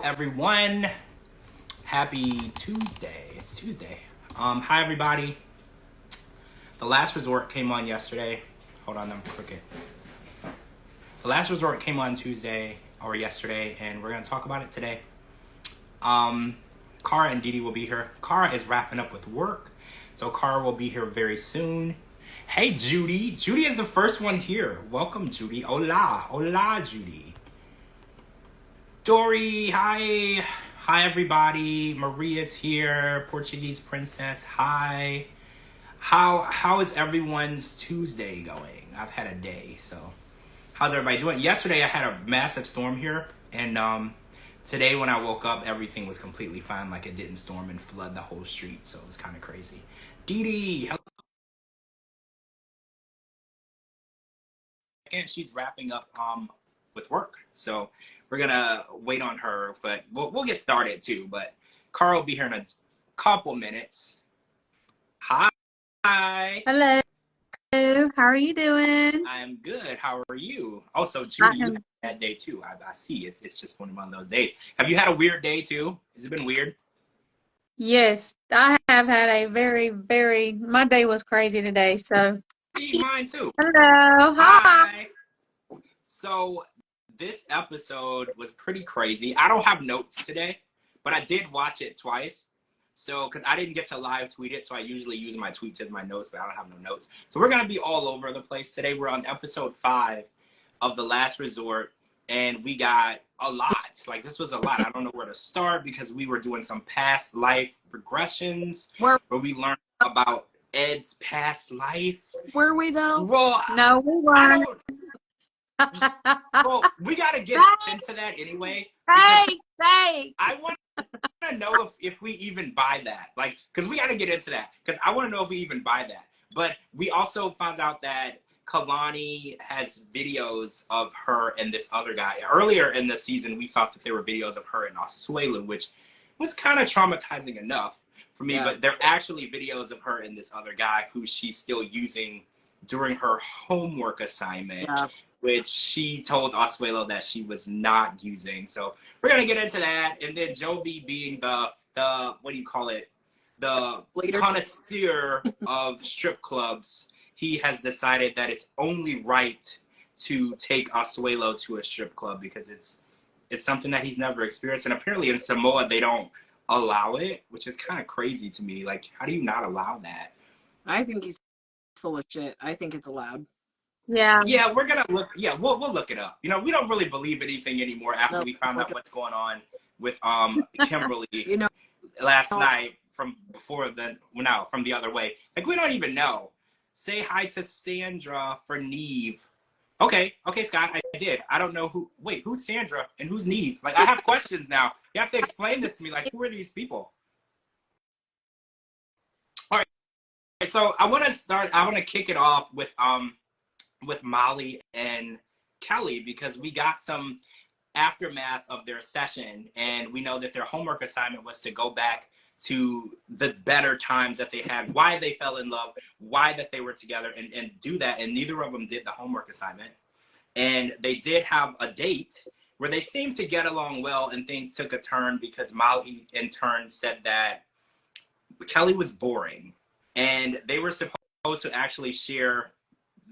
Everyone, happy Tuesday. It's Tuesday. Hi everybody. The Last Resort came on yesterday. Hold on, I'm crooked. The Last Resort came on Tuesday or yesterday, and we're gonna talk about it today. Cara and DeeDee will be here. Cara is wrapping up with work, so Cara will be here very soon. Hey Judy. Judy is the first one here. Welcome, Judy. Hola. Hola, Judy. Dory, hi. Hi, everybody. Maria's here. Portuguese Princess, hi. How is everyone's Tuesday going? I've had a day, so how's everybody doing? Yesterday, I had a massive storm here, and today when I woke up, everything was completely fine. Like, it didn't storm and flood the whole street, so it was kind of crazy. DeeDee, hello. She's wrapping up with work, so we're gonna wait on her, but we'll get started too. But Cara will be here in a couple minutes. Hi. Hello. How are you doing? I'm good. How are you? Also, Judy, you had that day too. I see. It's just one of those days. Have you had a weird day too? Has it been weird? Yes, I have had a my day was crazy today. So, See, mine too. hello. Hi. So this episode was pretty crazy. I don't have notes today, but I did watch it twice. So, because I didn't get to live tweet it, so I usually use my tweets as my notes, but I don't have no notes. So we're going to be all over the place today. We're on episode 5 of The Last Resort, and we got a lot. Like, this was a lot. I don't know where to start because we were doing some past life regressions where we learned about Ed's past life. Were we though? Well, No, we weren't. Well, we got to get into that anyway. Hey. I want to know if we even buy that. Like, because we got to get into that. Because I want to know if we even buy that. But we also found out that Kalani has videos of her and this other guy. Earlier in the season, we thought that there were videos of her and Asuelu, which was kind of traumatizing enough for me. Yeah. But they're actually videos of her and this other guy who she's still using during her homework assignment. Yeah. Which she told Asuelu that she was not using. So we're going to get into that. And then Jovi being the what do you call it? The connoisseur of strip clubs. He has decided that it's only right to take Asuelu to a strip club because it's something that he's never experienced. And apparently in Samoa, they don't allow it, which is kind of crazy to me. Like, how do you not allow that? I think he's full of shit. I think it's allowed. Yeah, we're gonna look. Yeah, we'll look it up. You know, we don't really believe anything anymore after we found out what's going on with Kimberly last night from the other way. Like, we don't even know. Say hi to Sandra for Neve. Okay, Scott, I did. I don't know who. Wait, who's Sandra and who's Neve? Like, I have questions now. You have to explain this to me. Like, who are these people? All right. So I want to kick it off with Molly and Kelly because we got some aftermath of their session, and we know that their homework assignment was to go back to the better times that they had, why they fell in love, why that they were together, and do that. And neither of them did the homework assignment. And they did have a date where they seemed to get along well, and things took a turn because Molly in turn said that Kelly was boring, and they were supposed to actually share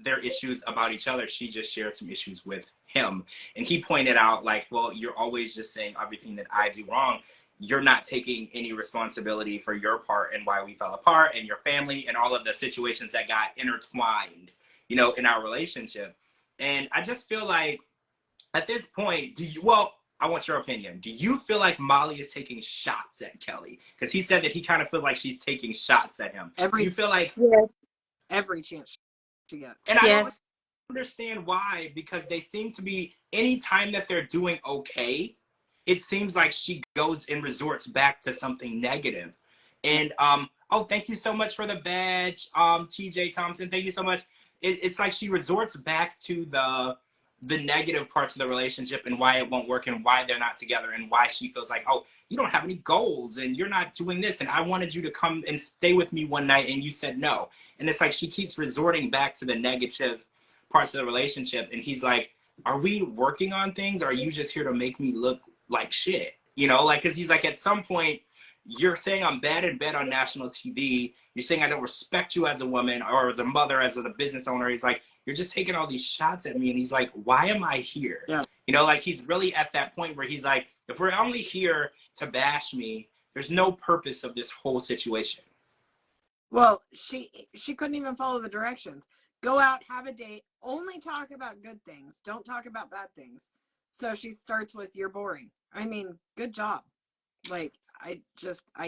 their issues about each other. She just shared some issues with him, and he pointed out, like, well, you're always just saying everything that I do wrong. You're not taking any responsibility for your part and why we fell apart, and your family and all of the situations that got intertwined, in our relationship. And I just feel like at this point, I want your opinion. Do you feel like Molly is taking shots at Kelly? Because he said that he kind of feels like she's taking shots at him. You feel like every chance she gets. And I don't understand why, because they seem to be, anytime that they're doing okay, it seems like she goes and resorts back to something negative. And thank you so much for the badge, TJ Thompson. Thank you so much. It's like she resorts back to the negative parts of the relationship and why it won't work and why they're not together and why she feels like, oh, you don't have any goals and you're not doing this. And I wanted you to come and stay with me one night and you said no. And it's like she keeps resorting back to the negative parts of the relationship. And he's like, are we working on things? Or are you just here to make me look like shit? You know, like, because he's like, at some point, you're saying I'm bad in bed on national TV. You're saying I don't respect you as a woman or as a mother, as a business owner. He's like, you're just taking all these shots at me. And he's like, why am I here? Yeah. You know, like, he's really at that point where he's like, if we're only here to bash me, there's no purpose of this whole situation. Well, she couldn't even follow the directions. Go out, have a date, only talk about good things. Don't talk about bad things. So she starts with, you're boring. I mean, good job. Like, I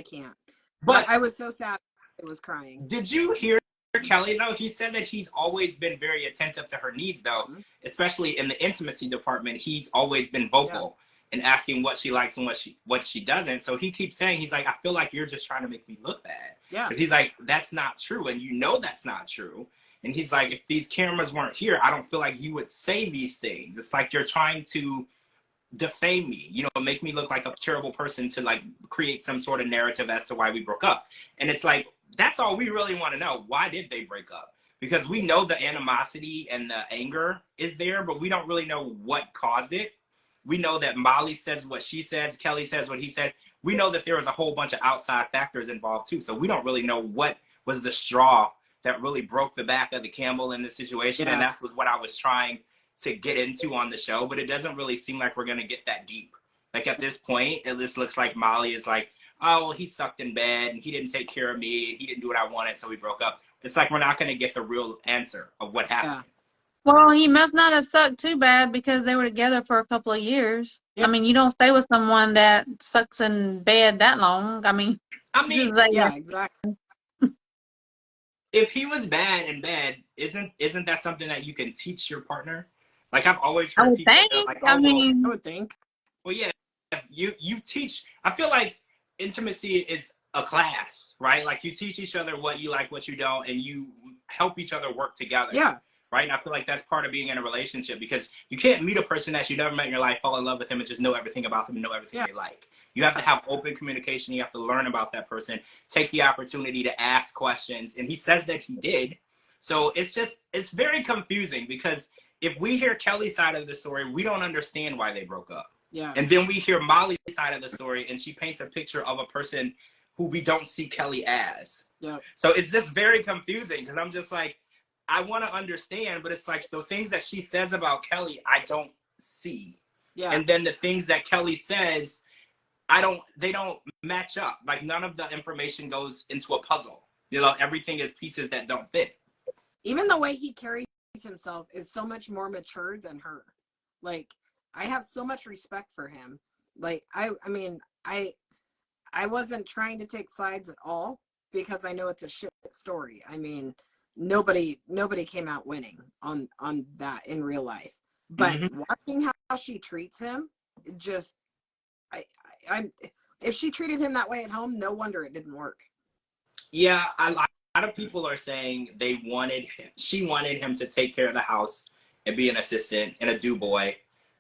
can't. But I was so sad I was crying. Did you hear Kelly, though? He said that he's always been very attentive to her needs, though, especially in the intimacy department. He's always been vocal and asking what she likes and what she doesn't. So he keeps saying, he's like, I feel like you're just trying to make me look bad. Yeah. Because he's like, that's not true. And you know that's not true. And he's like, if these cameras weren't here, I don't feel like you would say these things. It's like you're trying to defame me, you know, make me look like a terrible person to like create some sort of narrative as to why we broke up. And it's like, that's all we really want to know. Why did they break up? Because we know the animosity and the anger is there, but we don't really know what caused it. We know that Molly says what she says, Kelly says what he said. We know that there was a whole bunch of outside factors involved too. So we don't really know what was the straw that really broke the back of the camel in this situation. And that's what I was trying to get into on the show, but it doesn't really seem like we're going to get that deep. Like, at this point, it just looks like Molly is like, oh, well, he sucked in bed and he didn't take care of me. He didn't do what I wanted, so we broke up. It's like we're not going to get the real answer of what happened. Yeah. Well, he must not have sucked too bad because they were together for a couple of years. Yeah. I mean, you don't stay with someone that sucks in bed that long. I mean, yeah, exactly. If he was bad in bed, isn't that something that you can teach your partner? Like, I've always heard people that are like, oh, I mean, I would think. Well, yeah, you teach. I feel like intimacy is a class, right? Like, you teach each other what you like, what you don't, and you help each other work together. Yeah. Right? And I feel like that's part of being in a relationship, because you can't meet a person that you never met in your life, fall in love with them, and just know everything about them and know everything they like. You have to have open communication. You have to learn about that person, take the opportunity to ask questions. And he says that he did. So it's very confusing, because if we hear Kelly's side of the story, we don't understand why they broke up. Yeah. And then we hear Molly's side of the story, and she paints a picture of a person who we don't see Kelly as. Yeah. So it's just very confusing, because I'm just like, I want to understand, but it's like the things that she says about Kelly, I don't see. Yeah. And then the things that Kelly says, they don't match up. Like, none of the information goes into a puzzle. You know, everything is pieces that don't fit. Even the way he carries himself is so much more mature than her. Like, I have so much respect for him. Like, I mean, I wasn't trying to take sides at all, because I know it's a shit story. I mean, nobody came out winning on that in real life. But watching how she treats him, just I'm if she treated him that way at home, no wonder it didn't work. Yeah, a lot of people are saying she wanted him to take care of the house and be an assistant and a do boy,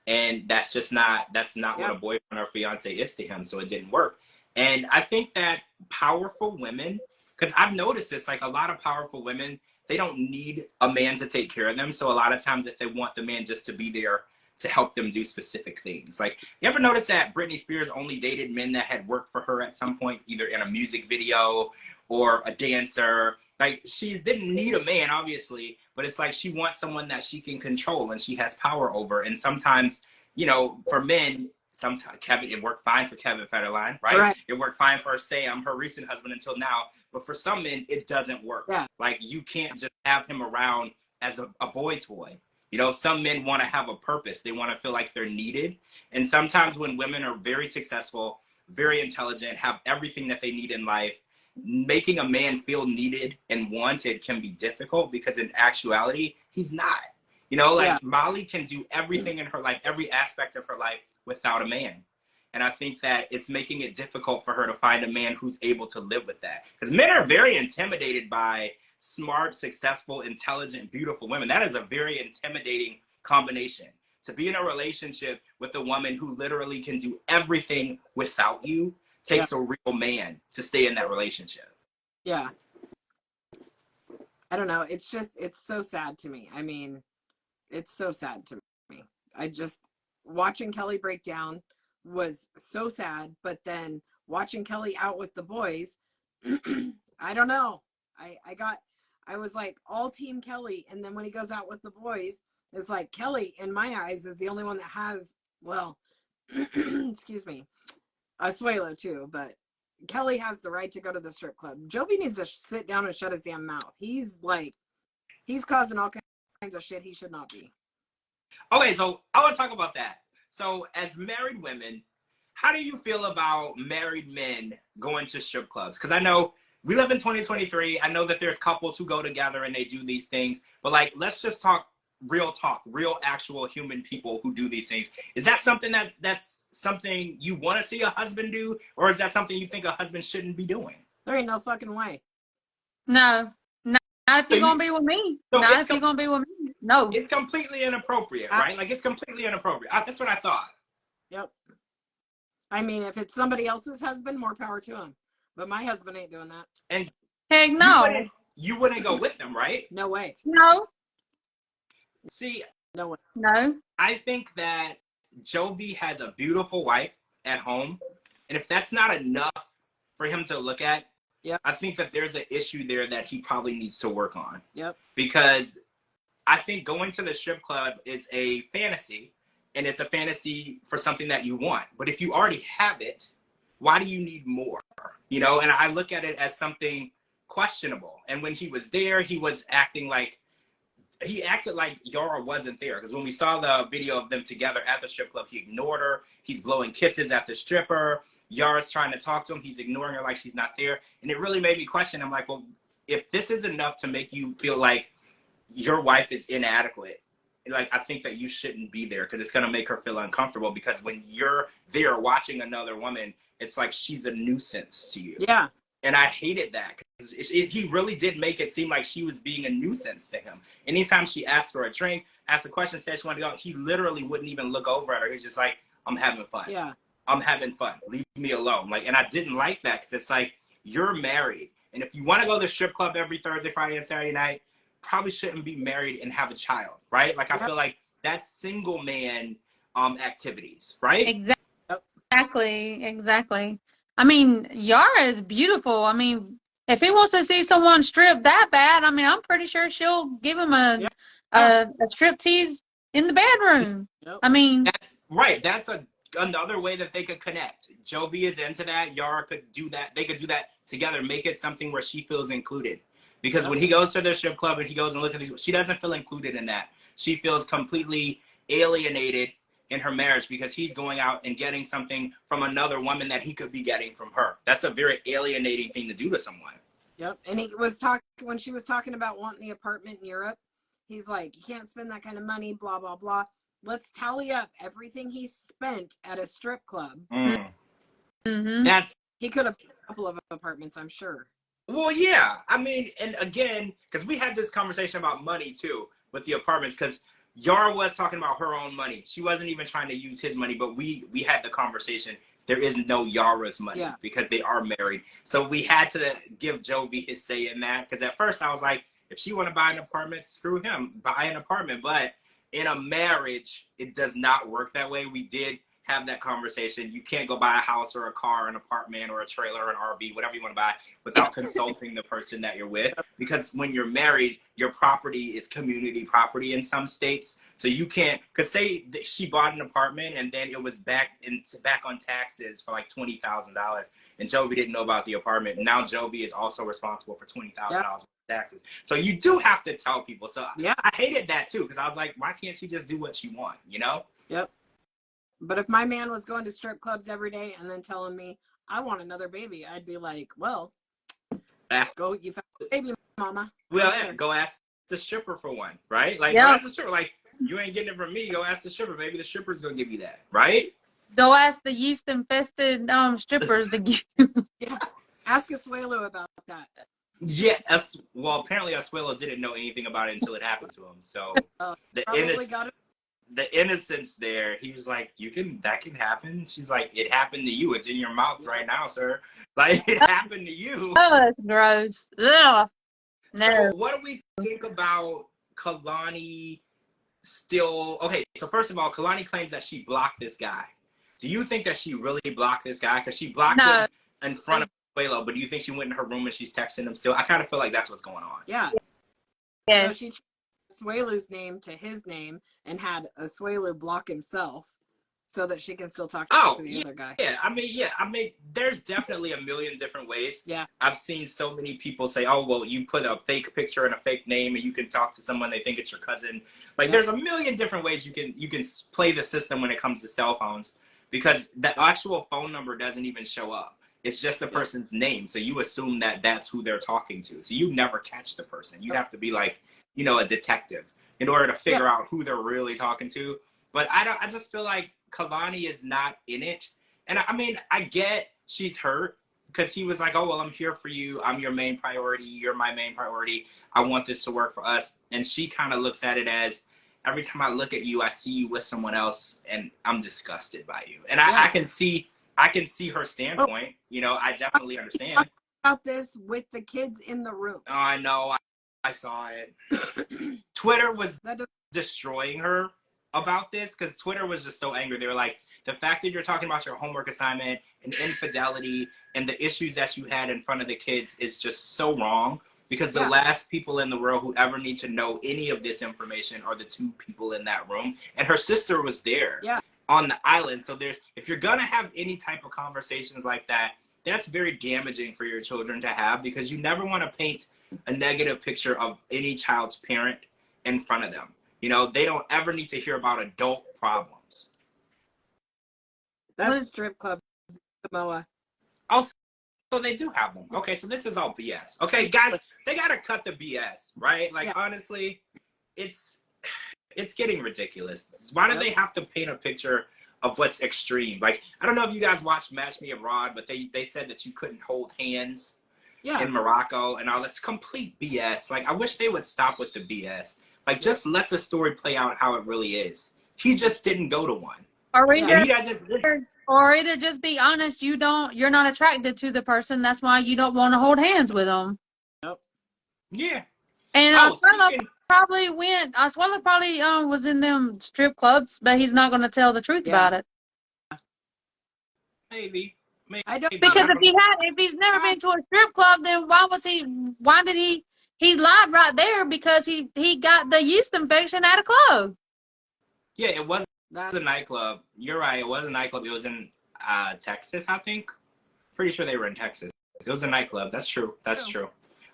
and that's not what a boyfriend or fiance is to him. So it didn't work. And I think that powerful women, because I've noticed this, like, a lot of powerful women, they don't need a man to take care of them. So a lot of times, if they want the man just to be there to help them do specific things. Like, you ever notice that Britney Spears only dated men that had worked for her at some point, either in a music video or a dancer? Like, she didn't need a man, obviously, but it's like she wants someone that she can control and she has power over. And sometimes, you know, for men, sometimes it worked fine for Kevin Federline, right? It worked fine for Sam, her recent husband, until now. But for some men, it doesn't work. Yeah. Like, you can't just have him around as a boy toy. You know, some men want to have a purpose. They want to feel like they're needed. And sometimes when women are very successful, very intelligent, have everything that they need in life, making a man feel needed and wanted can be difficult, because in actuality, he's not. You know, like, Molly can do everything in her life, every aspect of her life, without a man. And I think that it's making it difficult for her to find a man who's able to live with that. Because men are very intimidated by smart, successful, intelligent, beautiful women. That is a very intimidating combination. To be in a relationship with a woman who literally can do everything without you takes a real man to stay in that relationship. Yeah. I don't know. It's so sad to me. I mean, it's so sad to me. I just, watching Kelly break down, was so sad. But then watching Kelly out with the boys, I don't know. I was like all team Kelly. And then when he goes out with the boys, it's like Kelly, in my eyes, is the only one that has, well, excuse me, Asuelo too, but Kelly has the right to go to the strip club. Jovi needs to sit down and shut his damn mouth. He's causing all kinds of shit he should not be. Okay, so I want to talk about that. So as married women, how do you feel about married men going to strip clubs? Because I know we live in 2023. I know that there's couples who go together and they do these things, but like, let's just talk, real actual human people who do these things. Is that something that's something you want to see a husband do, or is that something you think a husband shouldn't be doing? There ain't no fucking way. No, not if you're going to be with me. So Not if you're going to be with me. No. It's completely inappropriate, right? Like, it's completely inappropriate. That's what I thought. Yep. I mean, if it's somebody else's husband, more power to him. But my husband ain't doing that. And Heck no. You wouldn't go with them, right? No way. No. See, No way. No. I think that Jovi has a beautiful wife at home. And if that's not enough for him to look at, yep, I think that there's an issue there that he probably needs to work on. Yep. Because I think going to the strip club is a fantasy, and it's a fantasy for something that you want. But if you already have it, why do you need more? You know, and I look at it as something questionable. And when he was there, he acted like Yara wasn't there. Because when we saw the video of them together at the strip club, he ignored her. He's blowing kisses at the stripper. Yara's trying to talk to him. He's ignoring her like she's not there. And it really made me question. I'm like, well, if this is enough to make you feel like your wife is inadequate, like, I think that you shouldn't be there, because it's going to make her feel uncomfortable, because when you're there watching another woman, it's like she's a nuisance to you. Yeah. And I hated that, because he really did make it seem like she was being a nuisance to him. Anytime she asked for a drink, asked a question, said she wanted to go, he literally wouldn't even look over at her. He's just like, I'm having fun. Yeah. I'm having fun. Leave me alone. Like, and I didn't like that, because it's like, you're married. And if you want to go to the strip club every Thursday, Friday, and Saturday night, probably shouldn't be married and have a child, right? Like, I feel like that's single man activities, right? Exactly. I mean, Yara is beautiful. I mean, if he wants to see someone strip that bad, I mean, I'm pretty sure she'll give him a strip tease in the bedroom. Yep. I mean, that's right. That's another way that they could connect. Jovi is into that. Yara could do that. They could do that together. Make it something where she feels included. Because when he goes to the strip club and he goes and looks at these, she doesn't feel included in that. She feels completely alienated in her marriage, because he's going out and getting something from another woman that he could be getting from her. That's a very alienating thing to do to someone. Yep. And he was talking, when she was talking about wanting the apartment in Europe, he's like, you can't spend that kind of money, blah, blah, blah. Let's tally up everything he spent at a strip club. mm-hmm. He could have a couple of apartments, I'm sure. Well, yeah. I mean, and again, because we had this conversation about money too with the apartments, because Yara was talking about her own money. She wasn't even trying to use his money, but we had the conversation. There is no Yara's money because they are married. So we had to give Jovi his say in that, because at first I was like, if she want to buy an apartment, screw him, buy an apartment. But in a marriage, it does not work that way. We did have that conversation. You can't go buy a house or a car, an apartment or a trailer or an RV, whatever you want to buy, without consulting the person that you're with. Because when you're married, your property is community property in some states. So you can't, because say she bought an apartment and then it was back on taxes for like $20,000, and Jovi didn't know about the apartment. Now Jovi is also responsible for $20,000 worth of taxes. So you do have to tell people. So I hated that too, because I was like, why can't she just do what she wants, you know? Yep. But if my man was going to strip clubs every day and then telling me, I want another baby, I'd be like, well, go, you found a baby, mama. Well, go ask the stripper for one, right? Like, go ask the stripper. Like, you ain't getting it from me. Go ask the stripper. Maybe the stripper's going to give you that, right? Go ask the yeast-infested strippers to give you. Yeah. Ask Asuelo about that. Yeah. Well, apparently Asuelo didn't know anything about it until it happened to him. So the innocence there, he was like, that can happen. She's like, it happened to you. It's in your mouth right now, sir. Like, it happened to you. Oh, that's gross. Ugh. No. So what do we think about Kalani still? Okay, so first of all, Kalani claims that she blocked this guy. Do you think that she really blocked this guy? Because she blocked No. him in front of Consuelo, but do you think she went in her room and she's texting him still? I kind of feel like that's what's going on. Yeah. Yes. So she changed Consuelo's name to his name and had Consuelo block himself so that she can still talk to the other guy. Yeah, I mean, there's definitely a million different ways. Yeah. I've seen so many people say, oh, well, you put a fake picture and a fake name and you can talk to someone, they think it's your cousin. Like, there's a million different ways you can play the system when it comes to cell phones, because the actual phone number doesn't even show up. It's just the person's name. So you assume that that's who they're talking to. So you never catch the person. You'd have to be like, you know, a detective in order to figure out who they're really talking to. But I just feel like Kalani is not in it. And I mean, I get she's hurt because he was like, oh, well, I'm here for you. I'm your main priority. You're my main priority. I want this to work for us. And she kind of looks at it as, every time I look at you, I see you with someone else and I'm disgusted by you. And I can see her standpoint. You know, I definitely understand. About this with the kids in the room. Oh, I know. I saw it. Twitter was destroying her about this because Twitter was just so angry. They were like, the fact that you're talking about your homework assignment and infidelity and the issues that you had in front of the kids is just so wrong, because the last people in the world who ever need to know any of this information are the two people in that room. And her sister was there on the island. So if you're going to have any type of conversations like that, that's very damaging for your children to have, because you never want to paint a negative picture of any child's parent in front of them. You know, they don't ever need to hear about adult problems. That's strip club, Samoa. Oh, so they do have them. Okay, so this is all BS. Okay, guys, they got to cut the BS, right? Like, honestly, it's getting ridiculous. Why do they have to paint a picture of what's extreme? Like, I don't know if you guys watched Match Me Abroad, but they said that you couldn't hold hands in Morocco and all this complete BS. Like, I wish they would stop with the BS. Like, just let the story play out how it really is. He just didn't go to one. Or either just be honest, you're not attracted to the person. That's why you don't want to hold hands with them. Nope. Yeah. And Oswaldo probably was in them strip clubs, but he's not going to tell the truth about it. Maybe. I don't, because if he's never been to a strip club, then why did he lied right there, because he got the yeast infection at a club. Yeah, it wasn't a nightclub. You're right. It was a nightclub. It was in Texas, I think. Pretty sure they were in Texas. It was a nightclub. That's true. That's true.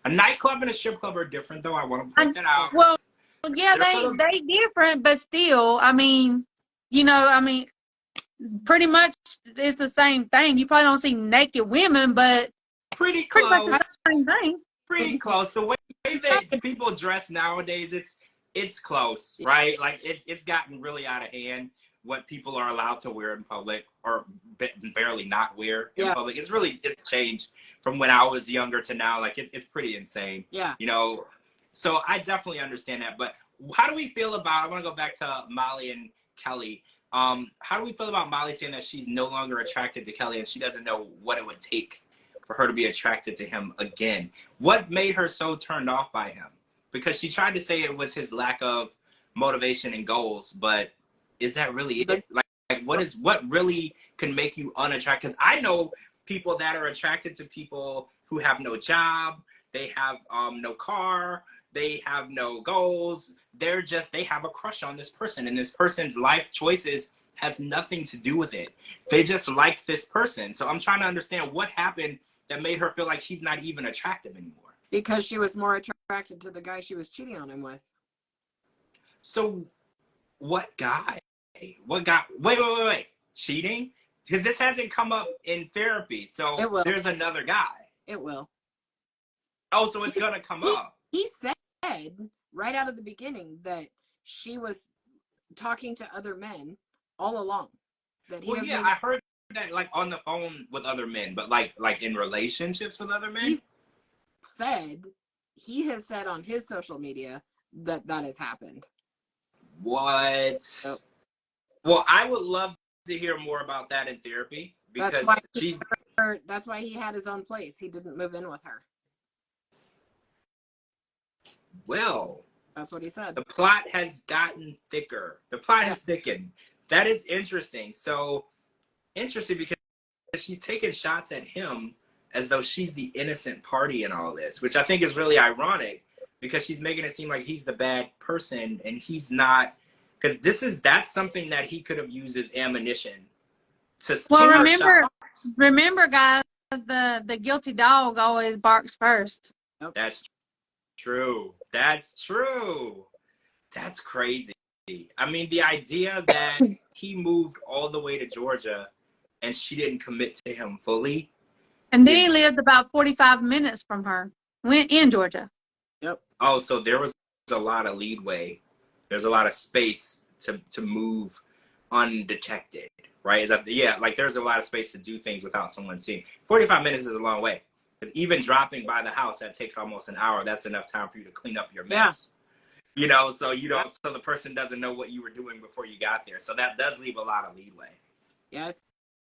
A nightclub and a strip club are different, though. I want to point that out. Well, yeah, they different, but still, I mean, pretty much it's the same thing. You probably don't see naked women, but pretty close. Pretty much the same thing. Pretty close. The way that people dress nowadays, it's close, right? Like it's gotten really out of hand what people are allowed to wear in public or barely not wear in public. It's changed from when I was younger to now. Like it's pretty insane. Yeah. You know, so I definitely understand that. But how do we feel about, I want to go back to Molly and Kelly. How do we feel about Molly saying that she's no longer attracted to Kelly and she doesn't know what it would take for her to be attracted to him again? What made her so turned off by him? Because she tried to say it was his lack of motivation and goals, but is that really it? Like what really can make you unattracted? Because I know people that are attracted to people who have no job, they have no car, they have no goals. They have a crush on this person, and this person's life choices has nothing to do with it. They just like this person. So I'm trying to understand what happened that made her feel like he's not even attractive anymore. Because she was more attracted to the guy she was cheating on him with. So what guy? What guy? Wait. Cheating? Because this hasn't come up in therapy. So there's another guy. It will. Oh, so it's going to come up. He said right out of the beginning that she was talking to other men all along. That he I heard that like on the phone with other men, but like in relationships with other men. He has said on his social media that has happened. What? Oh. Well, I would love to hear more about that in therapy, because that's why he had his own place. He didn't move in with her. Well, that's what he said. The plot has gotten thicker. The plot has thickened. That is interesting. So interesting because she's taking shots at him as though she's the innocent party in all this, which I think is really ironic because she's making it seem like he's the bad person and he's not. Because that's something that he could have used as ammunition to Well, shoot her shots. remember, guys, the guilty dog always barks first. That's true. That's true. That's crazy. I mean, the idea that he moved all the way to Georgia and she didn't commit to him fully. And then he lived about 45 minutes from her. Went in Georgia. Yep. Oh, so there was a lot of leadway. There's a lot of space to move undetected, right? Like there's a lot of space to do things without someone seeing. 45 minutes is a long way. Because even dropping by the house, that takes almost an hour. That's enough time for you to clean up your mess. Yeah. You know, so so the person doesn't know what you were doing before you got there. So that does leave a lot of leadway. Yeah, it's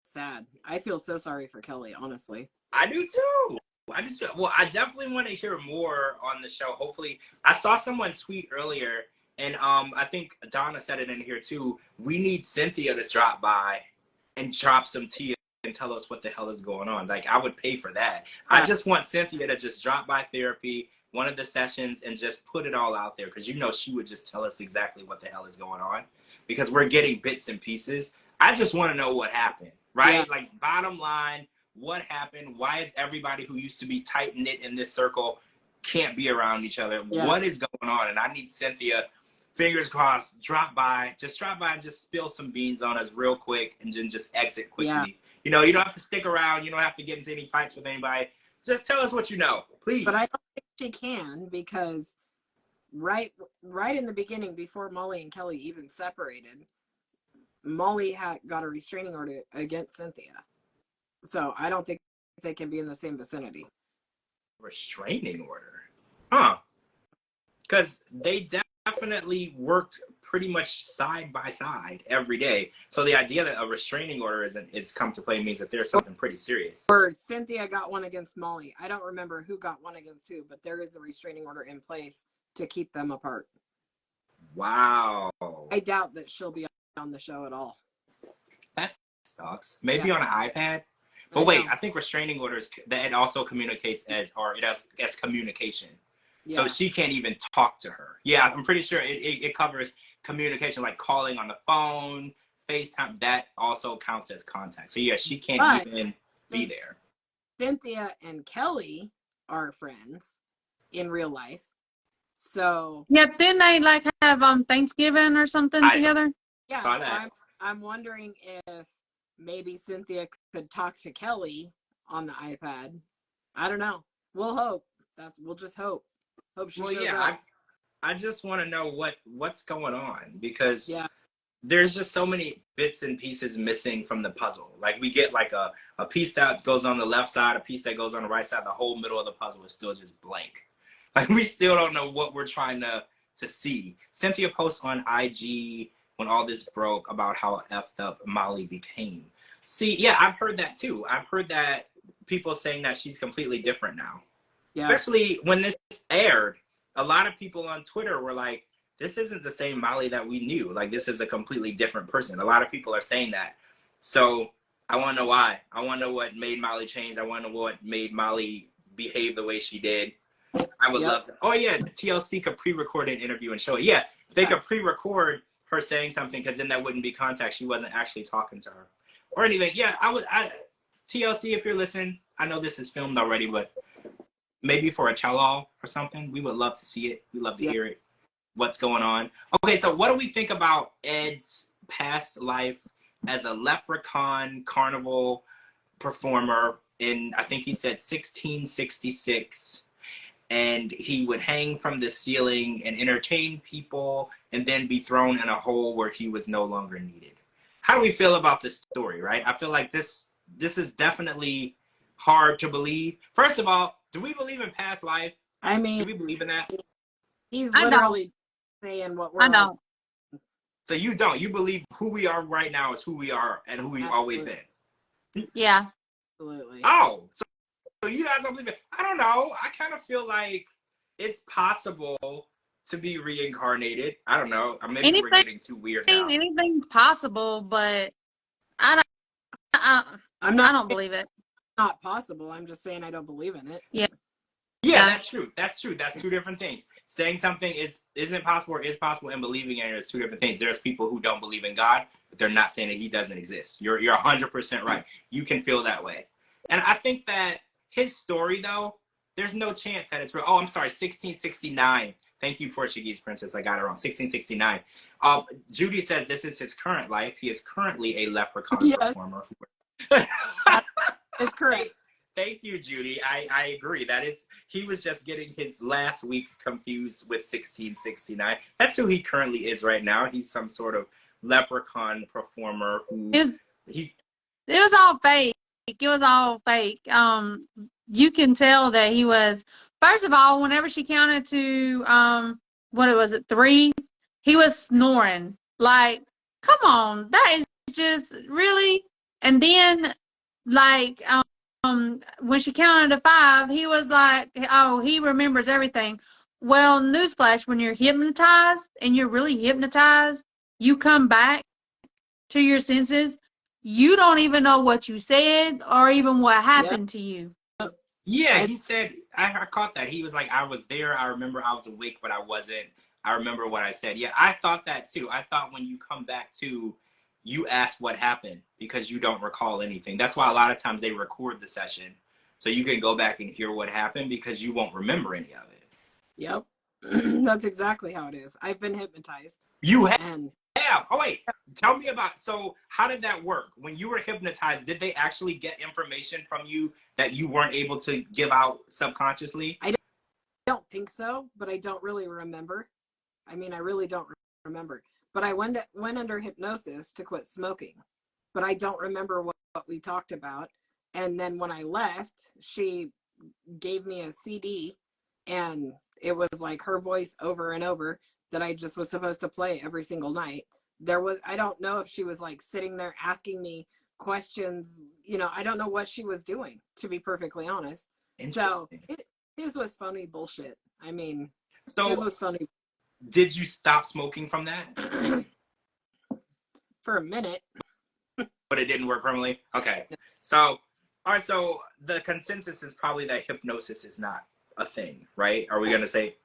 sad. I feel so sorry for Kelly, honestly. I do too. Well, I definitely want to hear more on the show. Hopefully, I saw someone tweet earlier, and I think Donna said it in here too. We need Cynthia to drop by and drop some tea and tell us what the hell is going on. Like, I would pay for that. I just want Cynthia to just drop by therapy, one of the sessions, and just put it all out there, because she would just tell us exactly what the hell is going on, because we're getting bits and pieces. I just want to know what happened, right? Yeah. Like, bottom line, what happened? Why is everybody who used to be tight-knit in this circle can't be around each other? Yeah. What is going on? And I need Cynthia, fingers crossed, drop by and just spill some beans on us real quick and then just exit quickly. Yeah. You don't have to stick around. You don't have to get into any fights with anybody. Just tell us what you know, please. But I don't think she can, because right in the beginning, before Molly and Kelly even separated, Molly got a restraining order against Cynthia. So I don't think they can be in the same vicinity. Restraining order? Huh. Because they definitely worked pretty much side by side every day. So the idea that a restraining order is come to play means that there's something pretty serious. Or Cynthia got one against Molly. I don't remember who got one against who, but there is a restraining order in place to keep them apart. Wow. I doubt that she'll be on the show at all. That sucks. Maybe on an iPad. But wait, I think restraining orders, that also communicates as communication. Yeah. So she can't even talk to her. Yeah, I'm pretty sure it covers communication, like calling on the phone, FaceTime. That also counts as contact. So yeah, she can't even be there. Cynthia and Kelly are friends in real life. So yep, then they like have Thanksgiving or something together. Yeah, so I'm wondering if maybe Cynthia could talk to Kelly on the iPad. I don't know. We'll hope. We'll just hope. Hope she shows up. I just want to know what's going on, because there's just so many bits and pieces missing from the puzzle. Like, we get like a piece that goes on the left side, a piece that goes on the right side. The whole middle of the puzzle is still just blank. Like, we still don't know what we're trying to see. Cynthia posts on IG when all this broke about how effed up Molly became. See, yeah, I've heard that too. I've heard that people saying that she's completely different now. Yeah. Especially when this aired, a lot of people on Twitter were like, this isn't the same Molly that we knew. Like, this is a completely different person. A lot of people are saying that. So I want to know why. I want to know what made Molly change. I want to know what made Molly behave the way she did. I would love to. Oh, yeah, TLC could pre-record an interview and show it. Yeah, they could pre-record her saying something, because then that wouldn't be contact. She wasn't actually talking to her or anything. Yeah, TLC, if you're listening, I know this is filmed already, but maybe for a tell-all or something, we would love to see it. We love to hear it. What's going on? Okay, so what do we think about Ed's past life as a leprechaun carnival performer in, I think he said 1666, and he would hang from the ceiling and entertain people and then be thrown in a hole where he was no longer needed? How do we feel about this story, right? I feel like this is definitely hard to believe. First of all, do we believe in past life? I mean, do we believe in that? He's literally saying what we're I don't. So you don't. You believe who we are right now is who we are and who we've always been. Yeah. Absolutely. Oh, so you guys don't believe it? I don't know. I kind of feel like it's possible to be reincarnated. I don't know. Maybe we're getting too weird now. Anything's possible, but I I'm I not don't believe it. not possible. I'm just saying I don't believe in it. Yeah. Yeah, that's true. That's true. That's two different things. Saying something isn't possible or is possible, and believing in it is two different things. There's people who don't believe in God, but they're not saying that He doesn't exist. You're 100% right. You can feel that way, and I think that his story, though, there's no chance that it's real. Oh, I'm sorry, 1669. Thank you, Portuguese princess. I got it wrong. 1669. Judy says this is his current life. He is currently a leprechaun performer. It's correct. Thank you, Judy. I agree. That is, he was just getting his last week confused with 1669. That's who he currently is right now. He's some sort of leprechaun performer who it was all fake. It was all fake. You can tell that he was, first of all, whenever she counted to what was it, 3, he was snoring. Like, come on, that is just really. And then like when she counted to 5, he was like, oh, he remembers everything. Well, newsflash, when you're hypnotized and you're really hypnotized, you come back to your senses. You don't even know what you said or even what happened to you. Yeah, he said, I caught that. He was like, I was there. I remember I was awake, but I wasn't. I remember what I said. Yeah, I thought that too. I thought when you come back to, you ask what happened because you don't recall anything. That's why a lot of times they record the session so you can go back and hear what happened because you won't remember any of it. Yep. That's exactly how it is. I've been hypnotized. You have? And Oh, wait. Tell me about, so how did that work? When you were hypnotized, did they actually get information from you that you weren't able to give out subconsciously? I don't think so, but I don't really remember. I mean, I really don't remember. But I went under hypnosis to quit smoking. But I don't remember what we talked about. And then when I left, she gave me a CD, and it was like her voice over and over that I just was supposed to play every single night. I don't know if she was like sitting there asking me questions. You know, I don't know what she was doing, to be perfectly honest. So his was phony bullshit. I mean, his was phony. Did you stop smoking from that? For a minute. But it didn't work permanently? Okay. So, all right, so the consensus is probably that hypnosis is not a thing, right? Are we going to say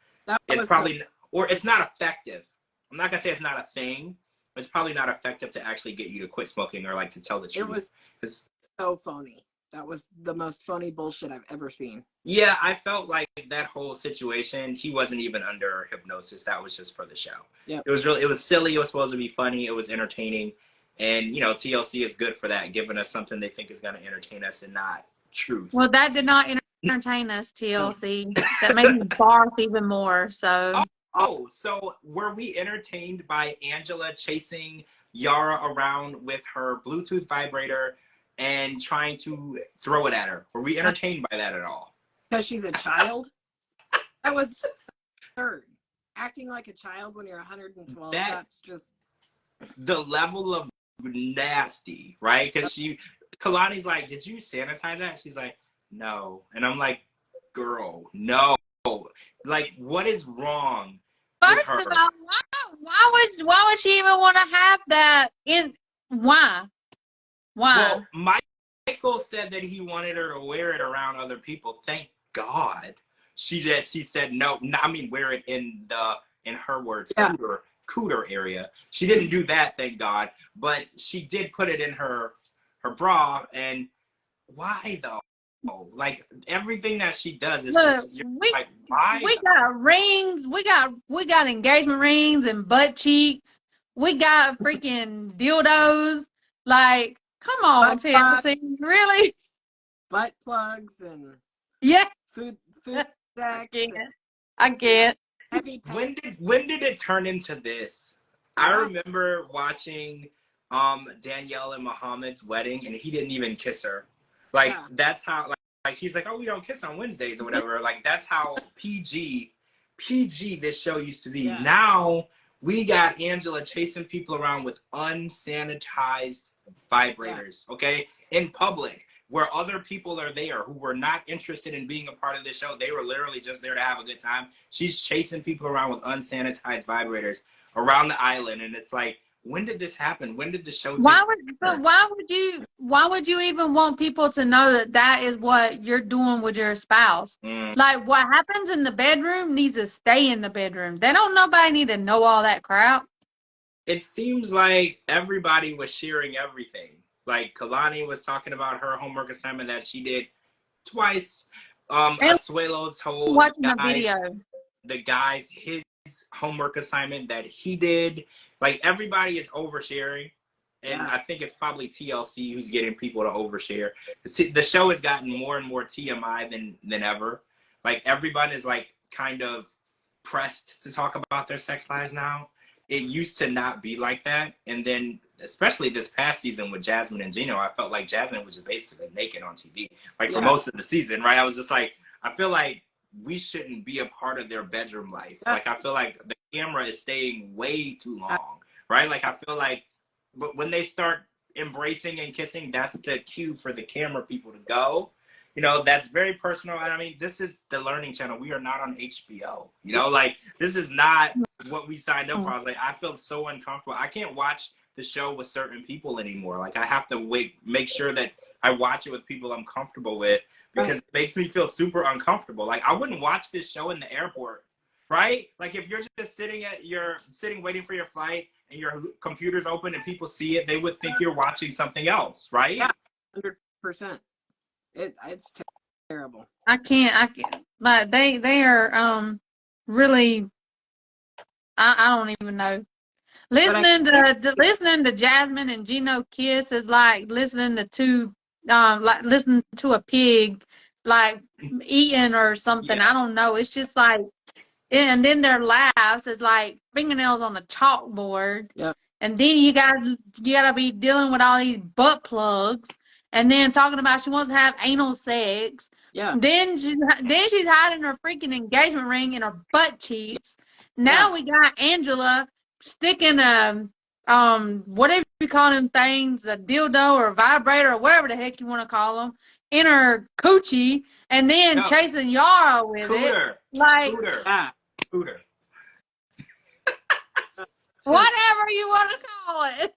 it's probably, or it's not effective? I'm not going to say it's not a thing, but it's probably not effective to actually get you to quit smoking or like to tell the truth. It was so phony. That was the most phony bullshit I've ever seen. Yeah, I felt like that whole situation, he wasn't even under hypnosis. That was just for the show. Yep. It was silly. It was supposed to be funny. It was entertaining. And, you know, TLC is good for that, giving us something they think is going to entertain us and not truth. Well, that did not entertain us, TLC. That made me barf even more, so. Oh, so were we entertained by Angela chasing Yara around with her Bluetooth vibrator and trying to throw it at her? Were we entertained by that at all? Because she's a child? That was absurd. Acting like a child when you're 112, that's just... The level of nasty, right? Because Kalani's like, did you sanitize that? She's like, no. And I'm like, girl, no. Like, what is wrong First of all, why would she even want to have that in? Why? Well, Michael said that he wanted her to wear it around other people. Thank God. She said no. I mean, wear it in her words, cooter area. She didn't do that, thank God. But she did put it in her bra. And why though? Like everything that she does is just like, why? We got rings. We got engagement rings and butt cheeks. We got freaking dildos. Like, come on, TLC, really? Butt plugs and food sacks. I get. When did it turn into this? I remember watching Danielle and Muhammad's wedding, and he didn't even kiss her. Like that's how like he's like, oh, we don't kiss on Wednesdays or whatever. Like that's how PG this show used to be. Yeah. Now we got Angela chasing people around with unsanitized vibrators, okay, in public, where other people are there who were not interested in being a part of the show. They were literally just there to have a good time. She's chasing people around with unsanitized vibrators around the island, and it's like, when did this happen? When did the show take? Why would you even want people to know that that is what you're doing with your spouse? Like, what happens in the bedroom needs to stay in the bedroom. Nobody need to know all that crap. It seems like everybody was sharing everything. Like Kalani was talking about her homework assignment that she did twice. Asuelo told Watching the video. the guys his homework assignment that he did. Like everybody is oversharing. And I think it's probably TLC who's getting people to overshare. The show has gotten more and more TMI than ever. Like everyone is like kind of pressed to talk about their sex lives now. It used to not be like that. And then especially this past season with Jasmine and Gino, I felt like Jasmine was just basically naked on TV. Like for most of the season, right? I was just like, I feel like we shouldn't be a part of their bedroom life. Like I feel like the camera is staying way too long, right? Like I feel like but when they start embracing and kissing, that's the cue for the camera people to go. You know, that's very personal. And I mean, this is the Learning Channel. We are not on HBO. You know, like this is not what we signed up for. I was like, I felt so uncomfortable. I can't watch the show with certain people anymore. Like I have to make sure that I watch it with people I'm comfortable with because it makes me feel super uncomfortable. Like I wouldn't watch this show in the airport, right? Like if you're just sitting waiting for your flight and your computer's open and people see it, they would think you're watching something else, right? Yeah, 100%. It's terrible. I can't. Like they are really. I don't even know. Listening to Jasmine and Gino kiss is like listening to a pig like eating or something. Yeah. I don't know. It's just like, and then their laughs is like fingernails on the chalkboard. Yeah. And then you gotta be dealing with all these butt plugs, and then talking about she wants to have anal sex. Yeah. Then she's hiding her freaking engagement ring in her butt cheeks. Now we got Angela sticking whatever you call them things, a dildo or a vibrator or whatever the heck you want to call them, in her coochie, and then chasing Yara with Cooter. it. Like Cooter. whatever you want to call it.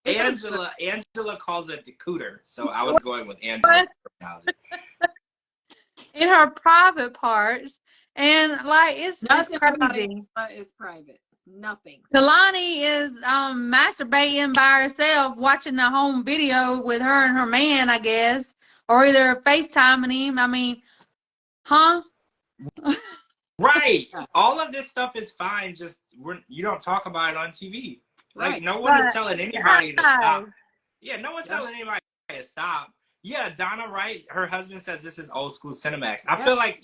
Angela calls it the cooter, so I was going with Angela. In her private parts, and like it's nothing crazy. about it is private. Nothing. Kalani is masturbating by herself, watching the home video with her and her man, I guess, or either FaceTiming him. I mean, huh? Right. All of this stuff is fine. Just you don't talk about it on TV. Like no one is telling anybody to stop. Yeah, no one's telling anybody to stop. Yeah, Donna, right? Her husband says this is old school Cinemax. I feel like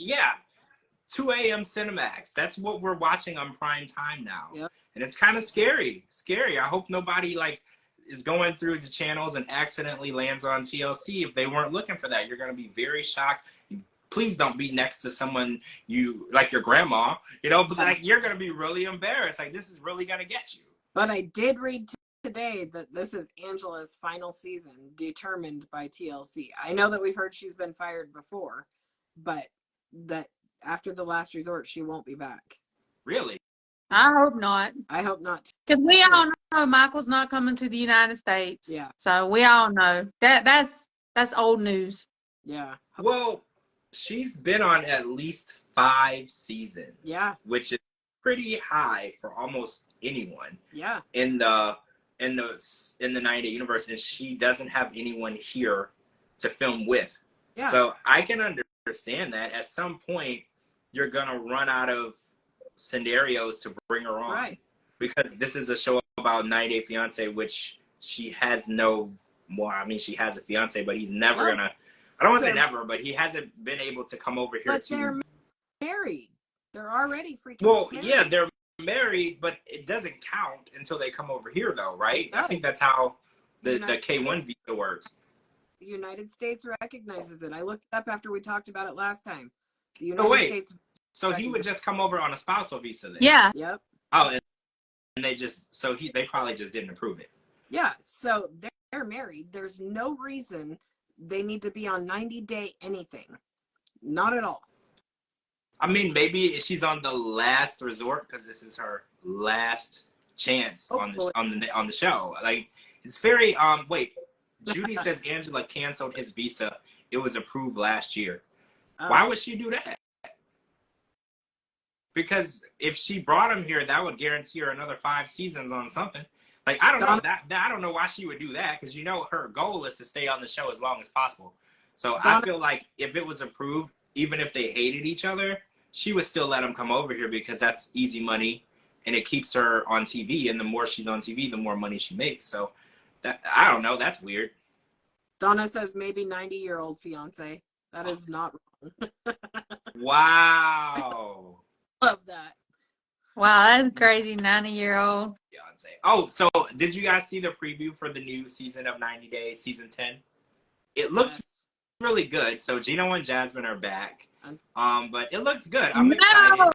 2 a.m. Cinemax. That's what we're watching on prime time now. Yep. And it's kind of scary. I hope nobody is going through the channels and accidentally lands on TLC if they weren't looking for that. You're going to be very shocked. Please don't be next to someone like your grandma, but like you're going to be really embarrassed. Like this is really going to get you. But I did read today that this is Angela's final season determined by TLC. I know that we've heard she's been fired before, but that after The Last Resort, she won't be back. Really? I hope not. I hope not. Because we all know Michael's not coming to the United States. Yeah. So we all know that's old news. Yeah. Well, she's been on at least 5 seasons. Yeah. Which is pretty high for almost anyone. Yeah. In the 90 universe, and she doesn't have anyone here to film with. Yeah. So I can understand that at some point you're gonna run out of scenarios to bring her on. Right. Because this is a show about 90 Day Fiance, which she has she has a fiance, but he's never gonna, I don't want to say never, but he hasn't been able to come over here. But they're married. They're already freaking married. Yeah, they're married, but it doesn't count until they come over here, though, right? I think that's how the K1 visa works. The United States recognizes it. I looked it up after we talked about it last time. The United States. So he would just come over on a spousal visa then? Yeah. Yep. Oh, and they probably just didn't approve it. Yeah. So they're married. There's no reason they need to be on 90-day anything. Not at all. I mean, maybe she's on the last resort because this is her last chance on the show. Like, it's very wait, Judy says Angela canceled his visa. It was approved last year. Why would she do that? Because if she brought him here, that would guarantee her another 5 seasons on something. Like, I don't know that I don't know why she would do that, because her goal is to stay on the show as long as possible. So I feel like if it was approved, even if they hated each other, she would still let him come over here because that's easy money and it keeps her on TV. And the more she's on TV, the more money she makes. So that, I don't know. That's weird. Donna says maybe 90-year-old fiance. That is not wrong. Wow. Love that. Wow, that's crazy. 90-year-old. Beyonce. Oh, so did you guys see the preview for the new season of 90 Days, season 10? It looks really good. So Gino and Jasmine are back. But it looks good. I'm excited.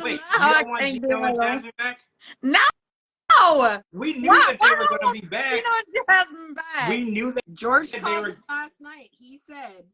Wait, you don't want Gino and Jasmine back? No. We knew that they were going to be back. Gino and Jasmine back. We knew that George called last night. He said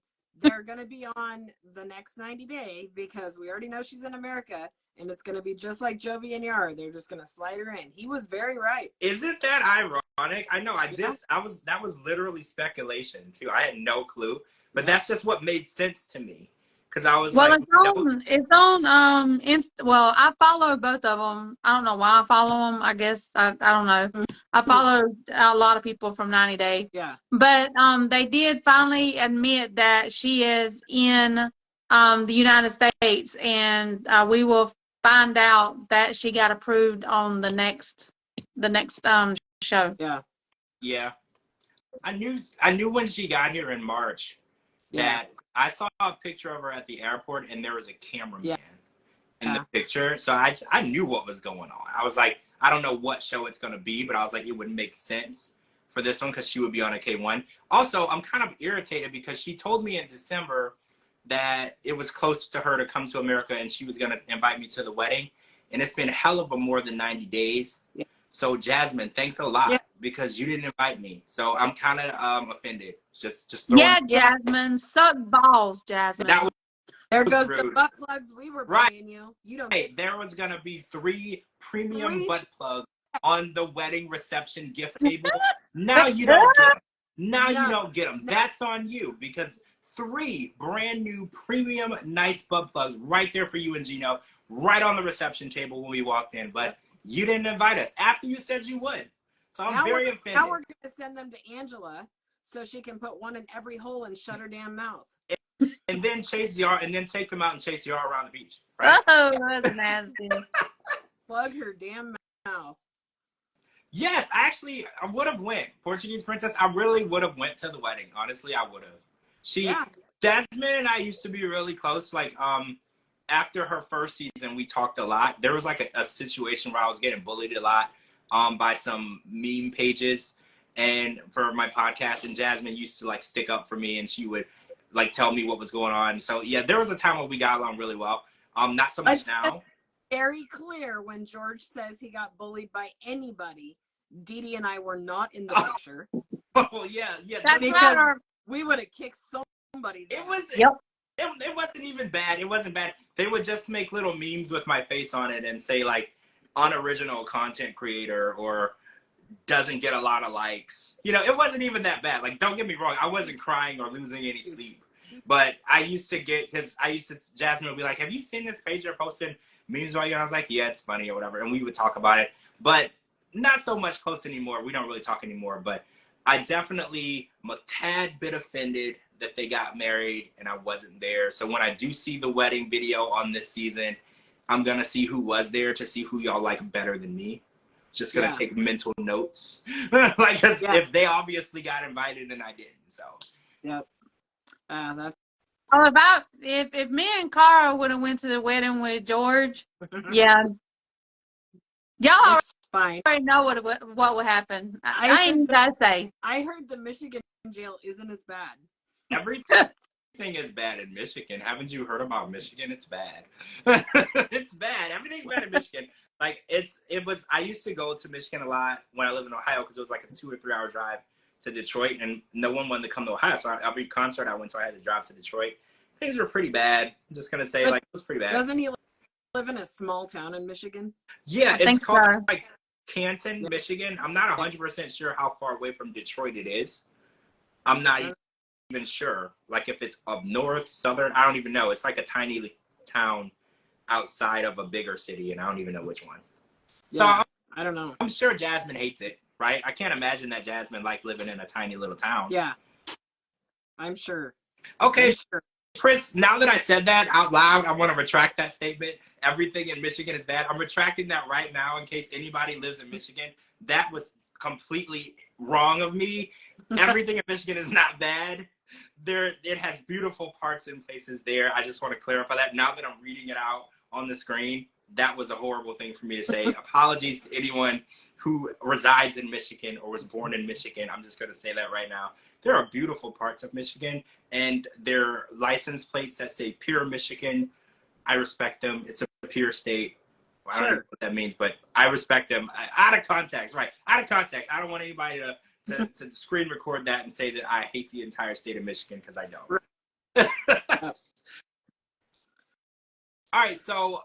they're going to be on the next 90 Day because we already know she's in America, and it's going to be just like Jovi and Yara. They're just going to slide her in. He was very right. Isn't that ironic? I know. That was literally speculation too. I had no clue, but that's just what made sense to me. Because I was well, it's on well, I follow both of them. I don't know why I follow them. I guess I don't know. I follow a lot of people from 90 Day. Yeah. But they did finally admit that she is in the United States, and we will find out that she got approved on the next show. Yeah. Yeah. I knew when she got here in March that I saw a picture of her at the airport, and there was a cameraman in the picture. So I knew what was going on. I was like, I don't know what show it's going to be, but I was like, it would make sense for this one because she would be on a K1. Also, I'm kind of irritated because she told me in December that it was close to her to come to America and she was going to invite me to the wedding. And it's been a hell of a more than 90 days. Yeah. So, Jasmine, thanks a lot because you didn't invite me. So, I'm kind of offended. Just Jasmine, suck balls, Jasmine. There goes rude. The butt plugs we were buying you. You don't. Hey, there was gonna be 3 premium butt plugs on the wedding reception gift table. Now you don't get them. Now you don't get them. That's on you because 3 brand new premium nice butt plugs right there for you and Gino, right on the reception table when we walked in. But you didn't invite us after you said you would. So I'm very offended. Now we're gonna send them to Angela so she can put one in every hole and shut her damn mouth. And then chase Yara, and then take them out and chase Yara around the beach. Right? Oh, that's nasty. Plug her damn mouth. Yes, actually, I would have went. Portuguese Princess, I really would have went to the wedding. Honestly, I would have. Jasmine and I used to be really close. Like, after her first season, we talked a lot. There was like a situation where I was getting bullied a lot by some meme pages and for my podcast, and Jasmine used to like stick up for me, and she would like tell me what was going on. So yeah, there was a time when we got along really well. Not so much now. Very clear when George says he got bullied by anybody. DeeDee and I were not in the picture. Oh yeah. That's because we would have kicked somebody's ass. It wasn't even bad. It wasn't bad. They would just make little memes with my face on it and say like unoriginal content creator or doesn't get a lot of likes. You know, it wasn't even that bad. Like, don't get me wrong. I wasn't crying or losing any sleep. But I used to Jasmine would be like, have you seen this page you're posting memes about you? And I was like, yeah, it's funny or whatever. And we would talk about it. But not so much close anymore. We don't really talk anymore. But I definitely am a tad bit offended that they got married and I wasn't there. So when I do see the wedding video on this season, I'm going to see who was there to see who y'all like better than me. Just gonna take mental notes, like if they obviously got invited and I didn't. So, that's. If me and Cara would have went to the wedding with George, y'all already know what would happen. I ain't gotta say. I heard the Michigan jail isn't as bad. Everything is bad in Michigan. Haven't you heard about Michigan? It's bad. It's bad. Everything's bad in Michigan. Like I used to go to Michigan a lot when I lived in Ohio because it was like a 2 or 3 hour drive to Detroit, and no one wanted to come to Ohio. So every concert I went to, I had to drive to Detroit. Things were pretty bad. I'm just gonna say, it was pretty bad. Doesn't he live in a small town in Michigan? Yeah, I it's think called so. like Canton, Michigan. I'm not 100% sure how far away from Detroit it is. I'm not even sure. Like if it's up north, southern, I don't even know. It's like a tiny town outside of a bigger city, and I don't even know which one. Yeah, So I don't know. I'm sure Jasmine hates it, right? I can't imagine that Jasmine likes living in a tiny little town. Yeah, I'm sure. Okay, I'm sure. Chris, now that I said that out loud, I want to retract that statement. Everything in Michigan is bad. I'm retracting that right now in case anybody lives in Michigan. That was completely wrong of me. Everything in Michigan is not bad. It has beautiful parts and places there. I just want to clarify that. Now that I'm reading it out on the screen, that was a horrible thing for me to say. Apologies to anyone who resides in Michigan or was born in Michigan. I'm just going to say that right now. There are beautiful parts of Michigan, and their license plates that say Pure Michigan. I respect them. It's a pure state. I don't know what that means, but I respect them. Out of context, right? Out of context. I don't want anybody to screen record that and say that I hate the entire state of Michigan, because I don't. All right, so